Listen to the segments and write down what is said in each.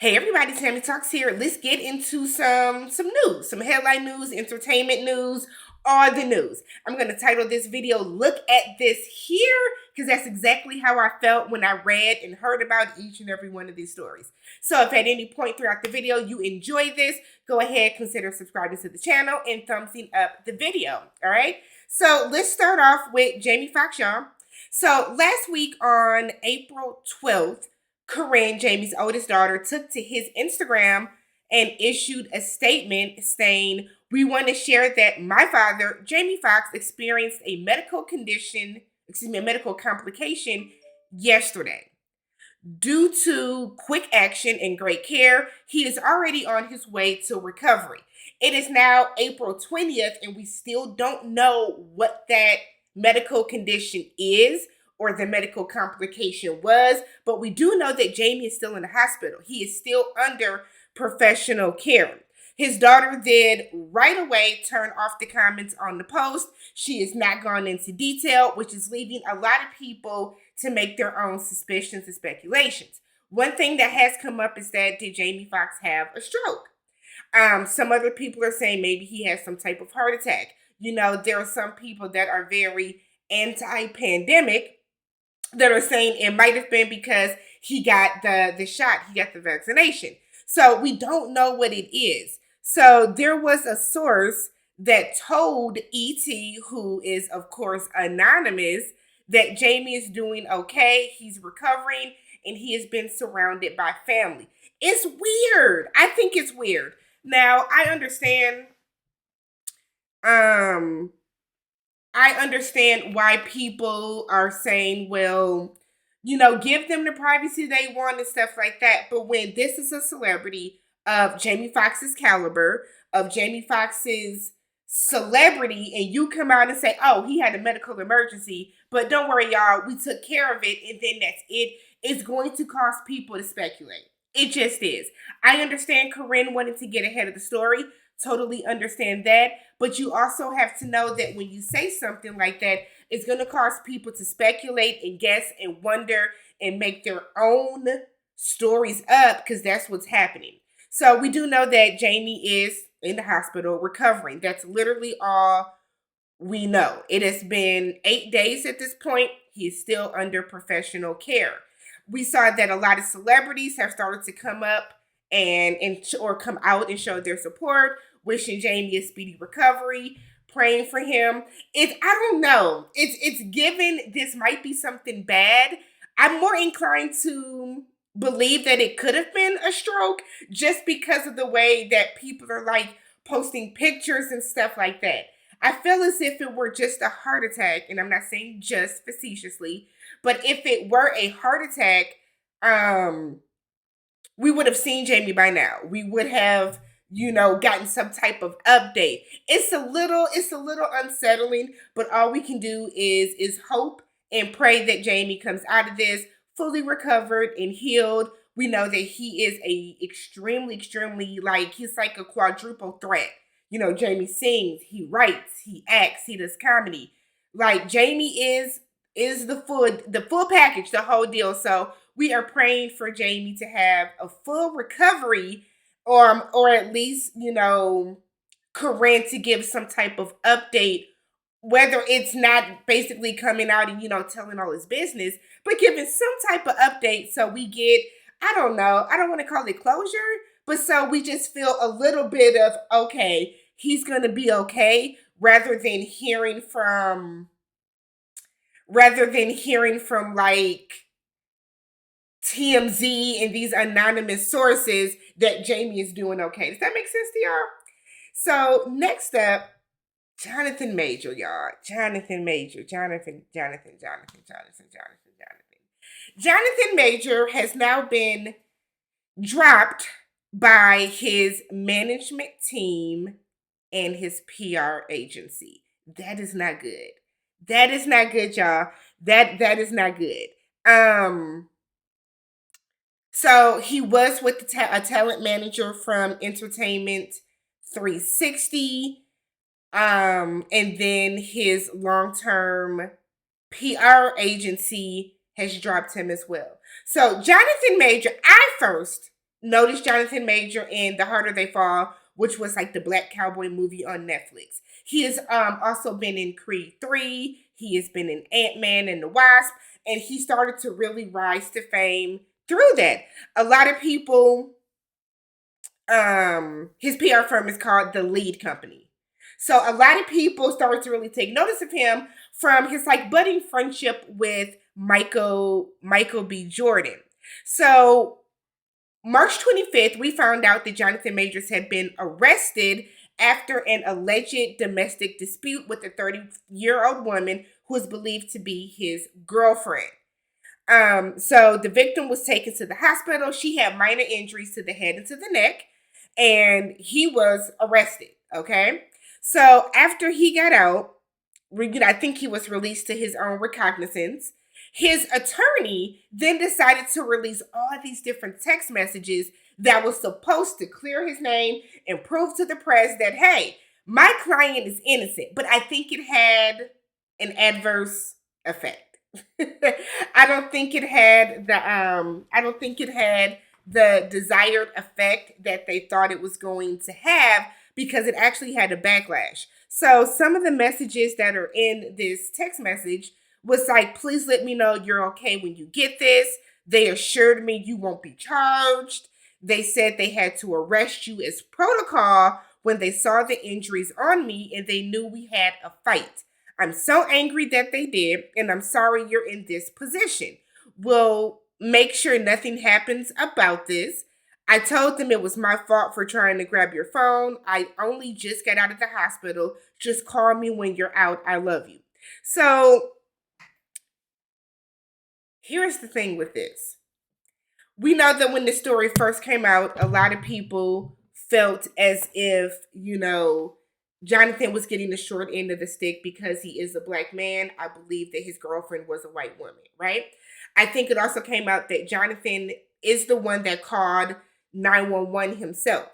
Hey everybody, TammyTalks here. Let's get into some news, some headline news, entertainment news, all the news. I'm going to title this video, Look at This Here, because that's exactly how I felt when I read and heard about each and every one of these stories. So if at any point throughout the video you enjoy this, go ahead, consider subscribing to the channel and thumbsing up the video, all right? So let's start off with Jamie Foxx, y'all. So last week on April 12th, Corinne, Jamie's oldest daughter, took to his Instagram and issued a statement saying, "We want to share that my father, Jamie Foxx, experienced a medical complication yesterday. Due to quick action and great care, he is already on his way to recovery. It is now April 20th, and we still don't know what that medical condition is or the medical complication was, but we do know that Jamie is still in the hospital. He is still under professional care." His daughter did right away turn off the comments on the post. She has not gone into detail, which is leaving a lot of people to make their own suspicions and speculations. One thing that has come up is that, did Jamie Foxx have a stroke? Some other people are saying maybe he has some type of heart attack. You know, there are some people that are very anti-pandemic that are saying it might have been because he got the shot, he got the vaccination. So we don't know what it is. So there was a source that told ET, who is of course anonymous, that Jamie is doing okay, he's recovering, and he has been surrounded by family. It's weird. I think it's weird. Now, I understand why people are saying, well, you know, give them the privacy they want and stuff like that. But when this is a celebrity of Jamie Foxx's caliber, of Jamie Foxx's celebrity, and you come out and say, oh, he had a medical emergency, but don't worry, y'all, we took care of it, and then that's it, it's going to cause people to speculate. It just is. I understand Corinne wanted to get ahead of the story. Totally understand that. But you also have to know that when you say something like that, it's going to cause people to speculate and guess and wonder and make their own stories up, because that's what's happening. So we do know that Jamie is in the hospital recovering. That's literally all we know. It has been 8 days at this point. He is still under professional care. We saw that a lot of celebrities have started to come up or come out and show their support, wishing Jamie a speedy recovery, praying for him. I don't know. It's given this might be something bad. I'm more inclined to believe that it could have been a stroke, just because of the way that people are like posting pictures and stuff like that. I feel as if it were just a heart attack, and I'm not saying just facetiously, but if it were a heart attack, we would have seen Jamie by now. We would have, gotten some type of update. It's a little unsettling, but all we can do is hope and pray that Jamie comes out of this fully recovered and healed. We know that he is extremely, he's like a quadruple threat. Jamie sings, he writes, he acts, he does comedy. Like, Jamie is the full package, the whole deal. So we are praying for Jamie to have a full recovery, or at least, Corinne to give some type of update, whether it's not basically coming out and, telling all his business, but giving some type of update so we get, I don't know, I don't want to call it closure, but so we just feel a little bit of, okay, he's going to be okay, rather than hearing from like TMZ and these anonymous sources that Jamie is doing okay. Does that make sense to y'all? So next up, Jonathan Major, y'all. Jonathan Major has now been dropped by his management team and his PR agency. That is not good. That is not good, y'all. That is not good. So he was with a talent manager from Entertainment 360. And then his long-term PR agency has dropped him as well. So Jonathan Major, I first noticed Jonathan Major in The Harder They Fall, which was like the Black Cowboy movie on Netflix. He has also been in Creed 3. He has been in Ant-Man and the Wasp. And he started to really rise to fame through that. A lot of people, his PR firm is called The Lead Company. So a lot of people started to really take notice of him from his like budding friendship with Michael B. Jordan. So March 25th, we found out that Jonathan Majors had been arrested after an alleged domestic dispute with a 30-year-old woman who is believed to be his girlfriend. So the victim was taken to the hospital. She had minor injuries to the head and to the neck, and he was arrested. Okay. So after he got out, I think he was released to his own recognizance. His attorney then decided to release all these different text messages that was supposed to clear his name and prove to the press that, hey, my client is innocent. But I think it had an adverse effect. I don't think it had the desired effect that they thought it was going to have, because it actually had a backlash. So some of the messages that are in this text message was like, please let me know you're okay when you get this. They assured me you won't be charged. They said they had to arrest you as protocol when they saw the injuries on me and they knew we had a fight. I'm so angry that they did, and I'm sorry you're in this position. We'll make sure nothing happens about this. I told them it was my fault for trying to grab your phone. I only just got out of the hospital. Just call me when you're out. I love you. So here's the thing with this. We know that when the story first came out, a lot of people felt as if, Jonathan was getting the short end of the stick because he is a black man. I believe that his girlfriend was a white woman, right? I think it also came out that Jonathan is the one that called 911 himself.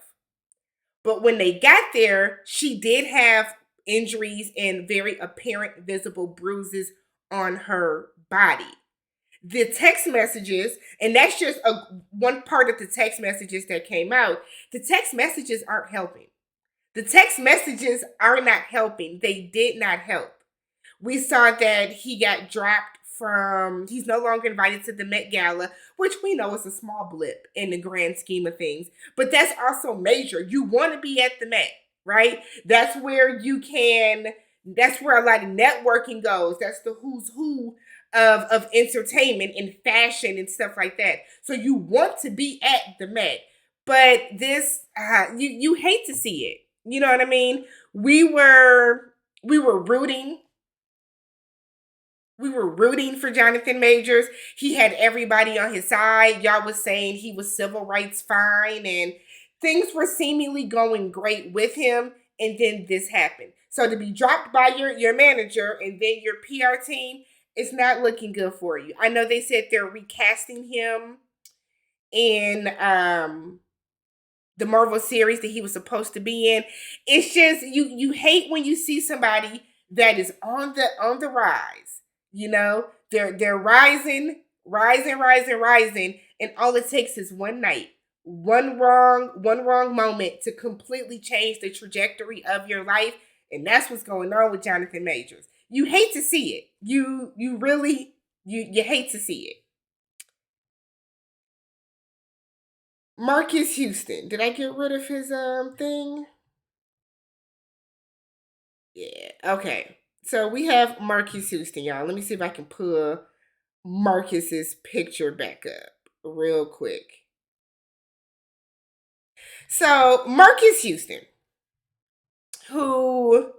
But when they got there, she did have injuries and very apparent visible bruises on her body. The text messages, and that's just one part of the text messages that came out, the text messages aren't helping. The text messages are not helping. They did not help. We saw that he got dropped he's no longer invited to the Met Gala, which we know is a small blip in the grand scheme of things. But that's also major. You want to be at the Met, right? That's where that's where a lot of networking goes. That's the who's who of entertainment and fashion and stuff like that. So you want to be at the Met. But this, you hate to see it. You know what I mean? We were rooting. We were rooting for Jonathan Majors. He had everybody on his side. Y'all was saying he was civil rights fine and things were seemingly going great with him. And then this happened. So to be dropped by your manager and then your PR team, it's not looking good for you. I know they said they're recasting him in the Marvel series that he was supposed to be in. It's just you hate when you see somebody that is on the rise. They're rising, and all it takes is one night, one wrong moment to completely change the trajectory of your life, and that's what's going on with Jonathan Majors. You hate to see it. You really hate to see it. Marques Houston. Did I get rid of his thing? Yeah. Okay. So we have Marques Houston, y'all. Let me see if I can pull Marcus's picture back up real quick. So Marques Houston, who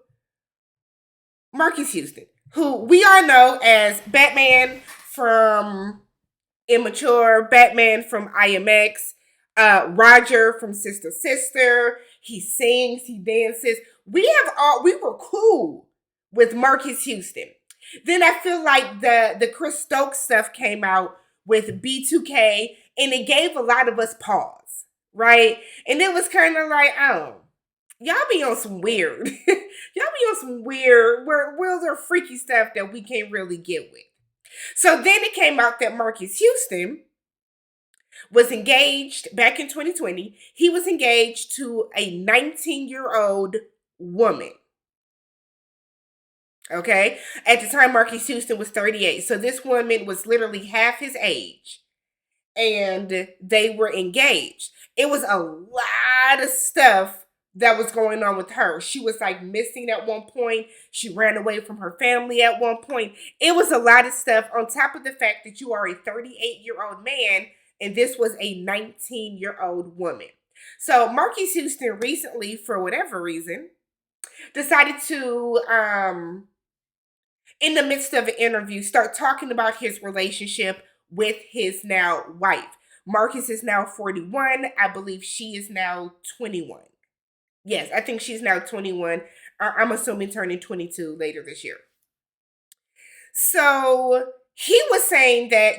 we all know as Batman from Immature, Batman from IMX, Roger from Sister Sister. He sings, he dances. We were cool with Marques Houston. Then I feel like the Chris Stokes stuff came out with B2K, and it gave a lot of us pause, right? And it was kind of like, oh, y'all be on some weird, weird freaky stuff that we can't really get with. So then it came out that Marques Houston was engaged back in 2020. He was engaged to a 19-year-old woman. Okay. At the time, Marques Houston was 38. So this woman was literally half his age, and they were engaged. It was a lot of stuff that was going on with her. She was like missing at one point. She ran away from her family at one point. It was a lot of stuff on top of the fact that you are a 38-year-old man and this was a 19-year-old woman. So Marques Houston recently, for whatever reason, decided to in the midst of an interview, start talking about his relationship with his now wife. Marques is now 41. I believe she is now 21. Yes, I think she's now 21. I'm assuming turning 22 later this year. So he was saying that,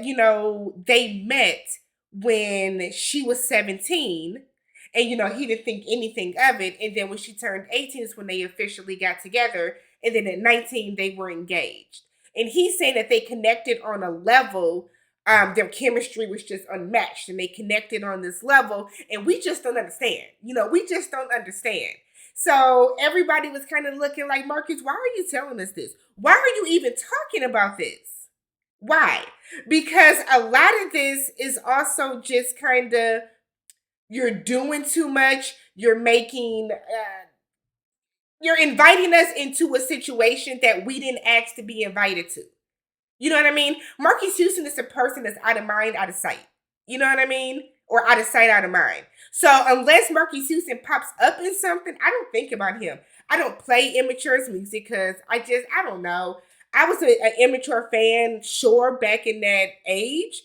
they met when she was 17 and, he didn't think anything of it. And then when she turned 18 is when they officially got together. And then at 19, they were engaged. And he's saying that they connected on a level. Their chemistry was just unmatched and they connected on this level. And we just don't understand. We just don't understand. So everybody was kind of looking like, Marques, why are you telling us this? Why are you even talking about this? Why? Because a lot of this is also just kind of, you're doing too much. You're you're inviting us into a situation that we didn't ask to be invited to. You know what I mean? Marques Houston is a person that's out of mind, out of sight. You know what I mean? Or out of sight, out of mind. So unless Marques Houston pops up in something, I don't think about him. I don't play immature music because I don't know. I was an immature fan, sure, back in that age.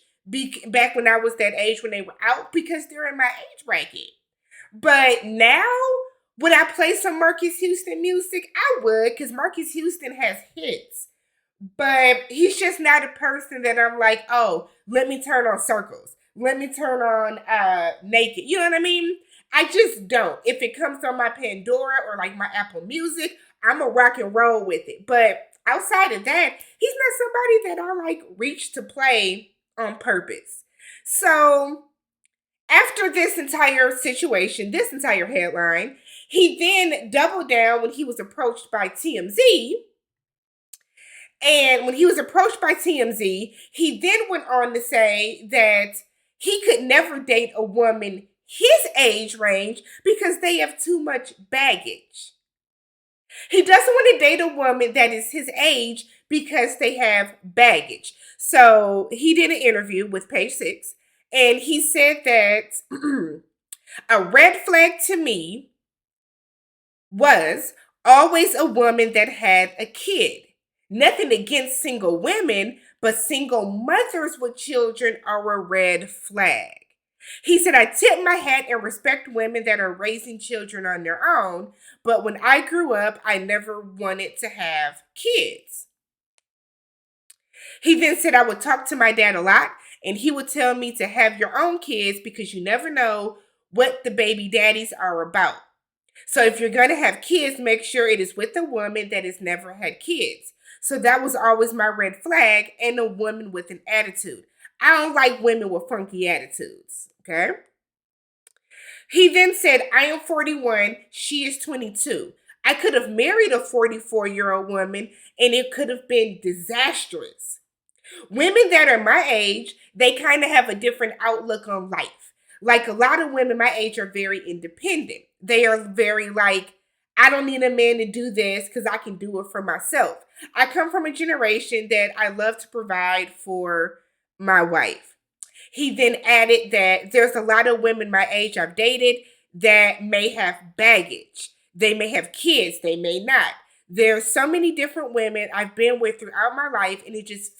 Back when I was that age when they were out because they're in my age bracket. But now, would I play some Marques Houston music? I would, because Marques Houston has hits. But he's just not a person that I'm like, oh, let me turn on Circles. Let me turn on Naked. You know what I mean? I just don't. If it comes on my Pandora or like my Apple Music, I'm a rock and roll with it. But outside of that, he's not somebody that I like reach to play on purpose. So after this entire situation, this entire headline, he then doubled down when he was approached by TMZ. And when he was approached by TMZ, he then went on to say that he could never date a woman his age range because they have too much baggage. He doesn't want to date a woman that is his age because they have baggage. So he did an interview with Page Six, and he said that a red flag to me was always a woman that had a kid. Nothing against single women, but single mothers with children are a red flag. He said, I tip my hat and respect women that are raising children on their own, but when I grew up, I never wanted to have kids. He then said, I would talk to my dad a lot, and he would tell me to have your own kids because you never know what the baby daddies are about. So if you're going to have kids, make sure it is with a woman that has never had kids. So that was always my red flag, and a woman with an attitude. I don't like women with funky attitudes, okay? He then said, I am 41, she is 22. I could have married a 44-year-old woman, and it could have been disastrous. Women that are my age, they kind of have a different outlook on life. Like a lot of women my age are very independent. They are very like, I don't need a man to do this because I can do it for myself. I come from a generation that I love to provide for my wife. He then added that there's a lot of women my age I've dated that may have baggage. They may have kids, they may not. There's so many different women I've been with throughout my life, and it just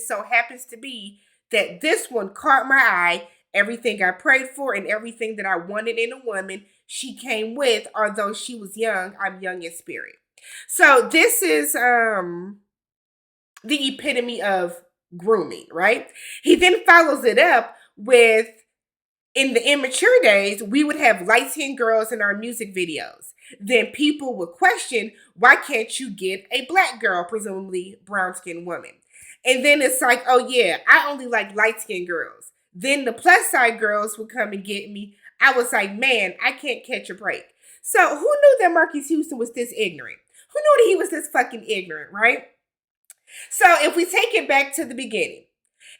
so happens to be that this one caught my eye. Everything I prayed for and everything that I wanted in a woman, she came with, although she was young, I'm young in spirit. So this is the epitome of grooming, right? He then follows it up with, in the immature days, we would have light-skinned girls in our music videos. Then people would question, why can't you get a black girl, presumably brown-skinned woman? And then it's like, oh yeah, I only like light-skinned girls. Then the plus side girls would come and get me. I was like, man, I can't catch a break. So who knew that Marques Houston was this ignorant? Who knew that he was this fucking ignorant, right? So if we take it back to the beginning,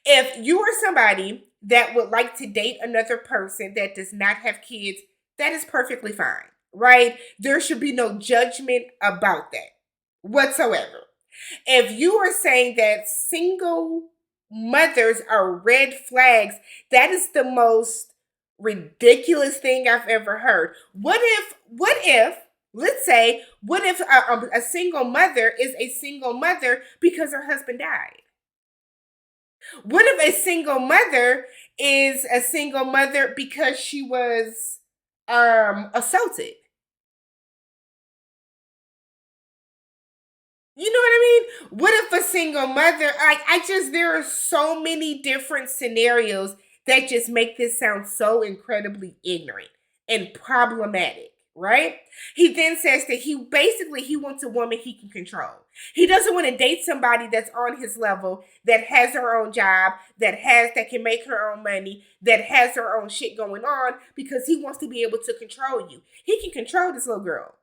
if you are somebody that would like to date another person that does not have kids, that is perfectly fine, right? There should be no judgment about that whatsoever. If you are saying that single mothers are red flags, that is the most ridiculous thing I've ever heard. Let's say, what if a single mother is a single mother because her husband died? What if a single mother is a single mother because she was assaulted? You know what I mean? What if a single mother, there are so many different scenarios that just make this sound so incredibly ignorant and problematic, right? He then says that he wants a woman he can control. He doesn't want to date somebody that's on his level, that has her own job, that can make her own money, that has her own shit going on, because he wants to be able to control you. He can control this little girl.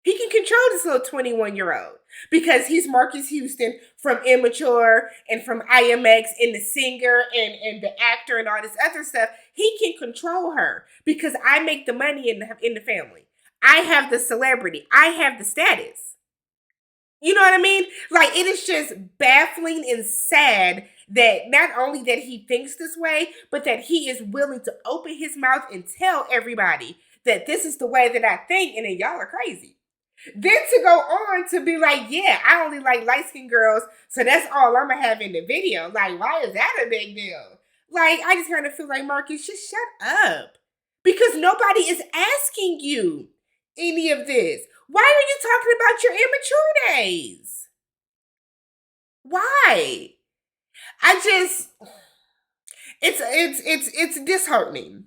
He can control this little 21-year-old because he's Marques Houston from Immature and from IMX and the singer and the actor and all this other stuff. He can control her because I make the money in the family. I have the celebrity. I have the status. You know what I mean? Like, it is just baffling and sad that not only that he thinks this way, but that he is willing to open his mouth and tell everybody that this is the way that I think, and then y'all are crazy. Then to go on to be like, yeah, I only like light-skinned girls, so that's all I'm gonna have in the video. Like, why is that a big deal? Like, I just kind of feel like, Marques, just shut up. Because nobody is asking you any of this. Why are you talking about your immature days? Why? It's disheartening.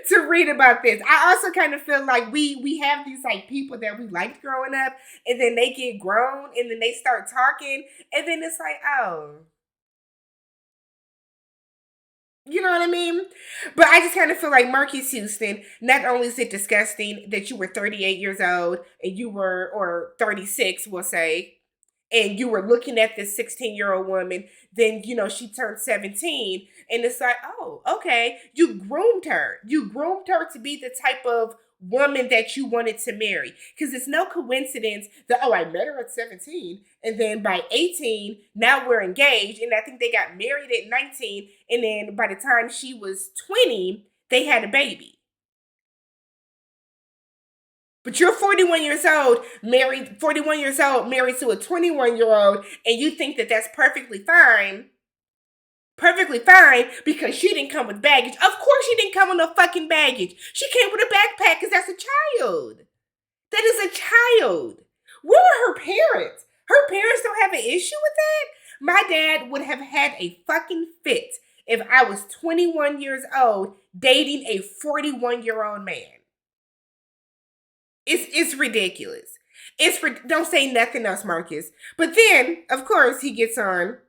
To read about this. I also kind of feel like we have these like people that we liked growing up, and then they get grown and then they start talking, and then it's like, oh, you know what I mean? But I just kind of feel like Marques Houston, not only is it disgusting that you were 38 years old and or 36, we'll say, and you were looking at this 16-year-old woman, then, she turned 17, and it's like, oh, okay, you groomed her. You groomed her to be the type of woman that you wanted to marry. Because it's no coincidence that, I met her at 17, and then by 18, now we're engaged, and I think they got married at 19, and then by the time she was 20, they had a baby. But you're 41 years old, married to a 21-year-old, and you think that that's perfectly fine because she didn't come with baggage. Of course she didn't come with no fucking baggage. She came with a backpack because that's a child. That is a child. Where are her parents? Her parents don't have an issue with that? My dad would have had a fucking fit if I was 21 years old dating a 41-year-old man. It's ridiculous. Don't say nothing else, Marques. But then, of course, he gets on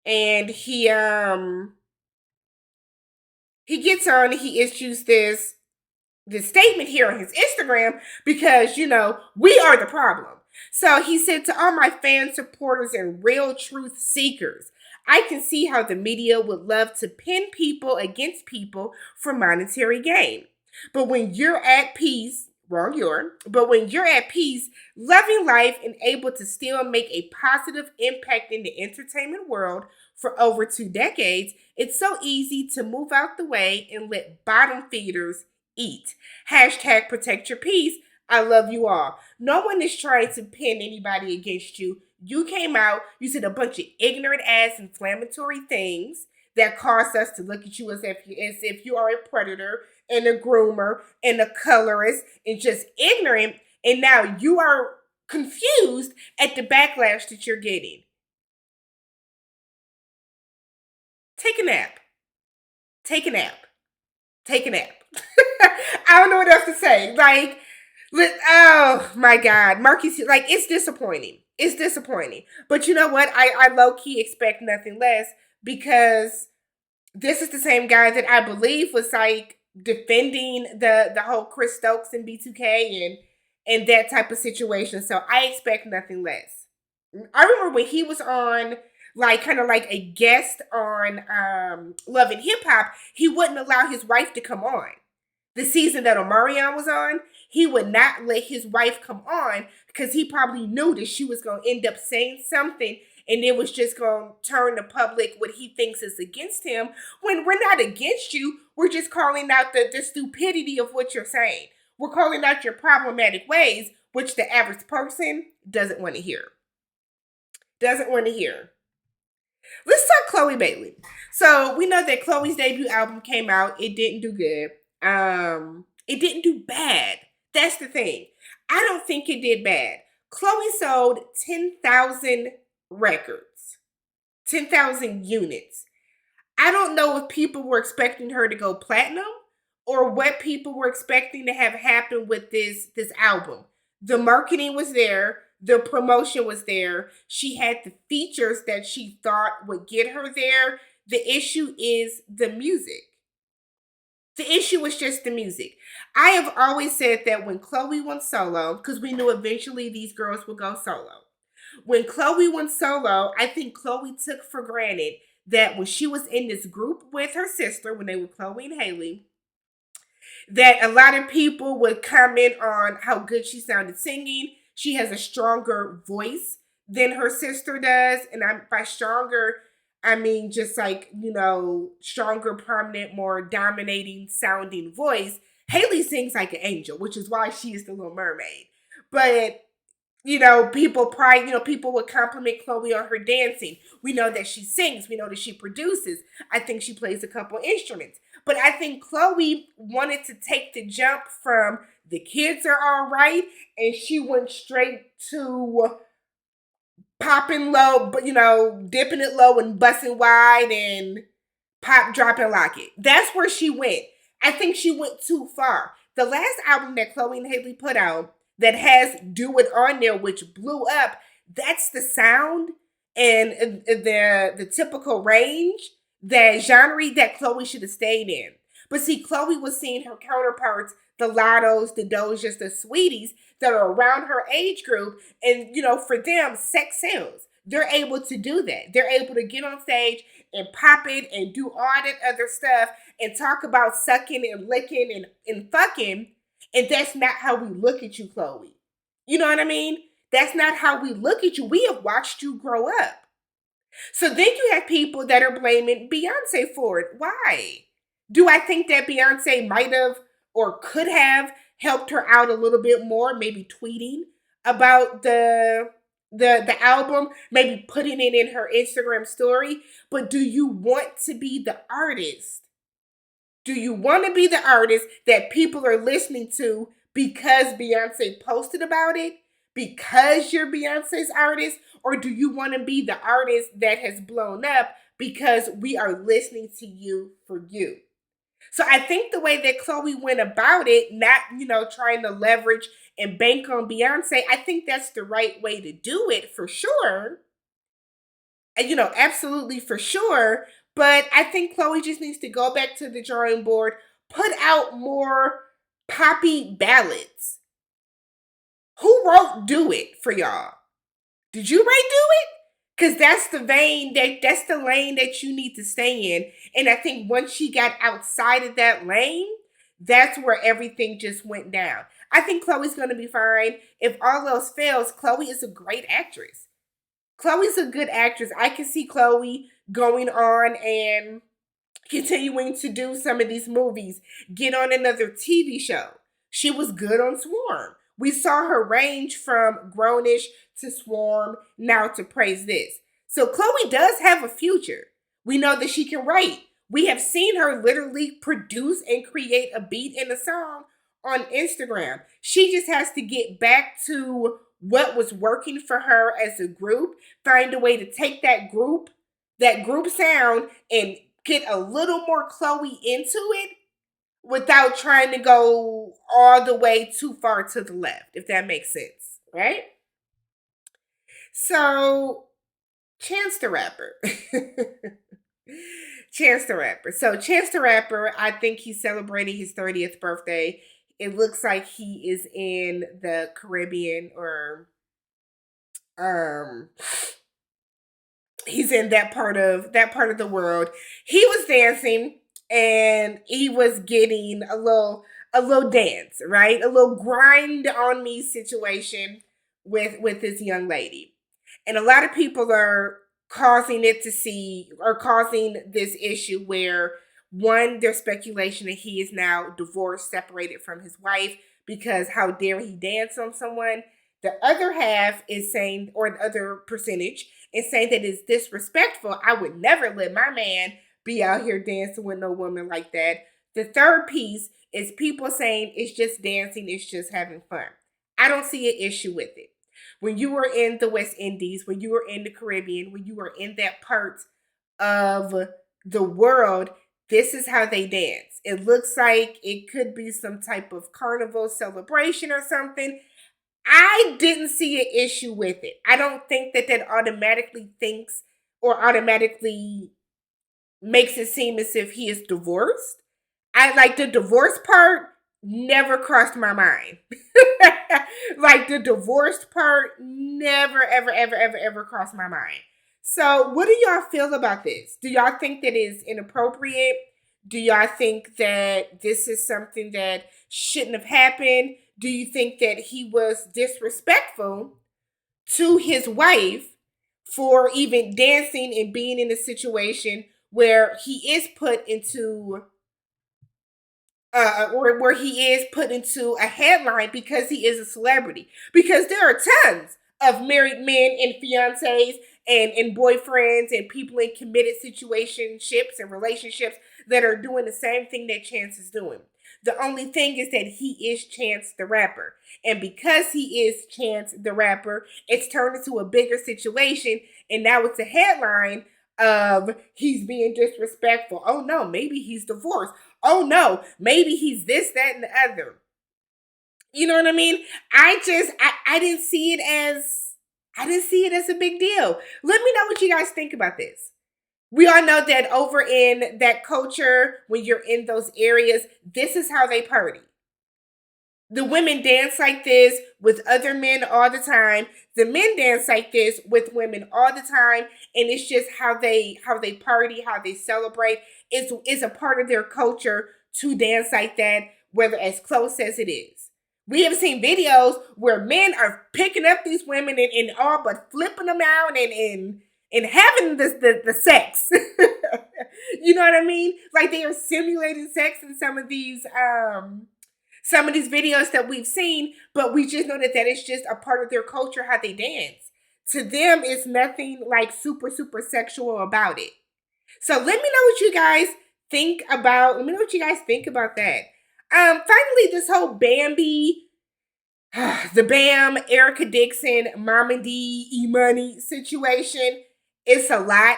and he issues this statement here on his Instagram because, we are the problem. So he said, to all my fan supporters and real truth seekers, I can see how the media would love to pin people against people for monetary gain. But when you're at peace, but when you're at peace, loving life and able to still make a positive impact in the entertainment world for over 2 decades, it's so easy to move out the way and let bottom feeders eat. # protect your peace. I love you all. No one is trying to pin anybody against you. You came out, you said a bunch of ignorant ass inflammatory things that cause us to look at you as if you are a predator and a groomer and a colorist and just ignorant, and now you are confused at the backlash that you're getting. Take a nap. Take a nap. Take a nap. I don't know what else to say. Like, oh my God. Marques, like, it's disappointing. It's disappointing. But you know what? I low-key expect nothing less because This is the same guy that I believe was like defending the whole Chris Stokes and B2K and that type of situation. So I expect nothing less. I remember when he was on like kind of like a guest on Love and Hip Hop, he wouldn't allow his wife to come on. The season that Omarion was on, he would not let his wife come on because he probably knew that she was going to end up saying something and it was just going to turn the public what he thinks is against him when we're not against you. We're just calling out the stupidity of what you're saying. We're calling out your problematic ways, which the average person doesn't want to hear. Doesn't want to hear. Let's talk Chloe Bailey. So we know that Chloe's debut album came out. It didn't do good. It didn't do bad. That's the thing. I don't think it did bad. Chloe sold 10,000 records, 10,000 units. I don't know if people were expecting her to go platinum or what people were expecting to have happen with this album. The marketing was there, the promotion was there. She had the features that she thought would get her there. The issue is the music. The issue was just the music. I have always said that when Chloe went solo, because we knew eventually these girls would go solo. When Chloe went solo, I think Chloe took for granted that when she was in this group with her sister, when they were Chloe and Haley, that a lot of people would comment on how good she sounded singing. She has a stronger voice than her sister does. And by stronger, I mean just like, stronger, prominent, more dominating sounding voice. Haley sings like an angel, which is why she is the Little Mermaid. But people would compliment Chloe on her dancing. We know that she sings. We know that she produces. I think she plays a couple instruments. But I think Chloe wanted to take the jump from the kids are all right, and she went straight to popping low, but dipping it low and busting wide and pop, drop, and lock it. That's where she went. I think she went too far. The last album that Chloe and Haley put out that has Do It on there, which blew up, that's the sound and the typical range, that genre that Chloe should have stayed in. But see, Chloe was seeing her counterparts, the Lottos, the Dojas, the Sweeties, that are around her age group. And, for them, sex sells. They're able to do that. They're able to get on stage and pop it and do all that other stuff and talk about sucking and licking and fucking. And that's not how we look at you, Chloe. You know what I mean? That's not how we look at you. We have watched you grow up. So then you have people that are blaming Beyonce for it. Why? Do I think that Beyonce might have or could have helped her out a little bit more, maybe tweeting about the album, maybe putting it in her Instagram story? But do you want to be the artist? Do you want to be the artist that people are listening to because Beyonce posted about it? Because you're Beyonce's artist? Or do you want to be the artist that has blown up because we are listening to you for you? So I think the way that Chloe went about it, not, trying to leverage and bank on Beyonce, I think that's the right way to do it for sure. And, absolutely for sure. But I think Chloe just needs to go back to the drawing board, put out more poppy ballads. Who wrote Do It for y'all? Did you write Do It? Because that's the that's the lane that you need to stay in. And I think once she got outside of that lane, that's where everything just went down. I think Chloe's going to be fine. If all else fails, Chloe is a great actress. Chloe's a good actress. I can see Chloe going on and continuing to do some of these movies, get on another TV show. She was good on Swarm. We saw her range from Grownish to Swarm, now to Praise This. So Chloe does have a future. We know that she can write. We have seen her literally produce and create a beat in a song on Instagram. She just has to get back to what was working for her as a group, find a way to take that group sound and get a little more Chloe into it without trying to go all the way too far to the left, if that makes sense, right? So, Chance the Rapper. Chance the Rapper. So Chance the Rapper, I think he's celebrating his 30th birthday. It looks like he is in the Caribbean or um he's in that part of the world. He was dancing and he was getting a little dance, right? A little grind on me situation with this young lady. And a lot of people are causing this issue where one, there's speculation that he is now divorced, separated from his wife because how dare he dance on someone. The other half is saying, or the other percentage is saying that it's disrespectful. I would never let my man be out here dancing with no woman like that. The third piece is people saying it's just dancing, it's just having fun. I don't see an issue with it. When you were in the West Indies, when you were in the Caribbean, when you were in that part of the world, this is how they dance. It looks like it could be some type of carnival celebration or something. I didn't see an issue with it. I don't think that automatically thinks or automatically makes it seem as if he is divorced. I like the divorce part never crossed my mind. Like the divorced part never, ever, ever, ever, ever crossed my mind. So, what do y'all feel about this? Do y'all think that is inappropriate? Do y'all think that this is something that shouldn't have happened? Do you think that he was disrespectful to his wife for even dancing and being in a situation where he is put into or where he is put into a headline because he is a celebrity? Because there are tons of married men and fiancés and boyfriends and people in committed situationships and relationships that are doing the same thing that Chance is doing. The only thing is that he is Chance the Rapper. And because he is Chance the Rapper, it's turned into a bigger situation. And now it's a headline of he's being disrespectful. Oh no, maybe he's divorced. Oh no, maybe he's this, that, and the other. You know what I mean? I didn't see it as a big deal. Let me know what you guys think about this. We all know that over in that culture, when you're in those areas, this is how they party. The women dance like this with other men all the time. The men dance like this with women all the time, and it's just how they party, how they celebrate. It's a part of their culture to dance like that, whether as close as it is. We have seen videos where men are picking up these women and all but flipping them out and having the sex. You know what I mean? Like they are simulating sex in some of these videos that we've seen, but we just know that is just a part of their culture, how they dance. To them, it's nothing like super, super sexual about it. So let me know what you guys think about. Let me know what you guys think about that. Finally, this whole Bambi, the Bam, Erica Dixon, Mama D, E-Money situation. It's a lot.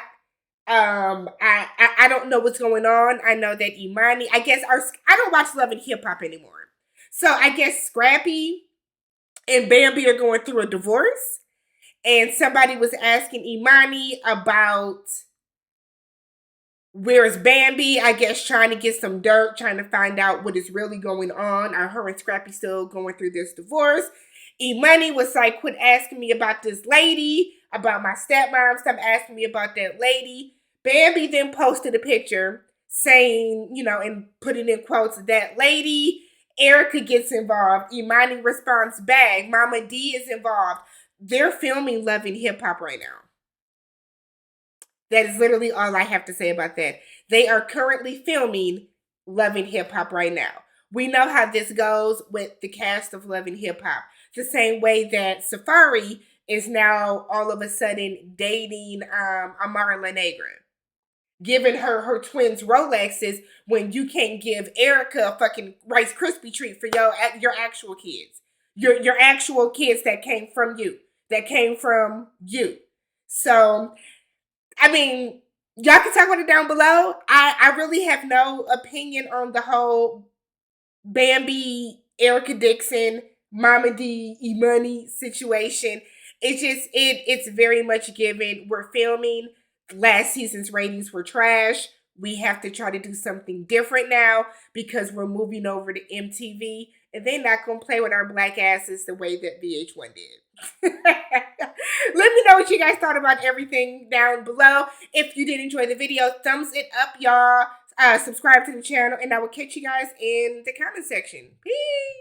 I don't know what's going on. I know that Imani, I don't watch Love and Hip Hop anymore. So I guess Scrappy and Bambi are going through a divorce. And somebody was asking Imani about where is Bambi, I guess trying to get some dirt, trying to find out what is really going on. Are her and Scrappy still going through this divorce? E-Money was like, quit asking me about this lady, about my stepmom. Stop asking me about that lady. Bambi then posted a picture saying, and putting in quotes, that lady. Erica gets involved. Imani responds back. Mama D is involved. They're filming Love and Hip Hop right now. That is literally all I have to say about that. They are currently filming Love and Hip Hop right now. We know how this goes with the cast of Love and Hip Hop. The same way that Safari is now all of a sudden dating Amara La Negra. Giving her twins Rolexes when you can't give Erica a fucking Rice Krispie treat for your actual kids. Your actual kids that came from you. So, I mean, y'all can talk about it down below. I really have no opinion on the whole Bambi, Erica Dixon, Mama D, E-Money situation. It's very much given. We're filming. Last season's ratings were trash. We have to try to do something different now because we're moving over to MTV, and they're not going to play with our black asses the way that VH1 did. Let me know what you guys thought about everything down below. If you did enjoy the video, thumbs it up, y'all. Subscribe to the channel, and I will catch you guys in the comment section. Peace.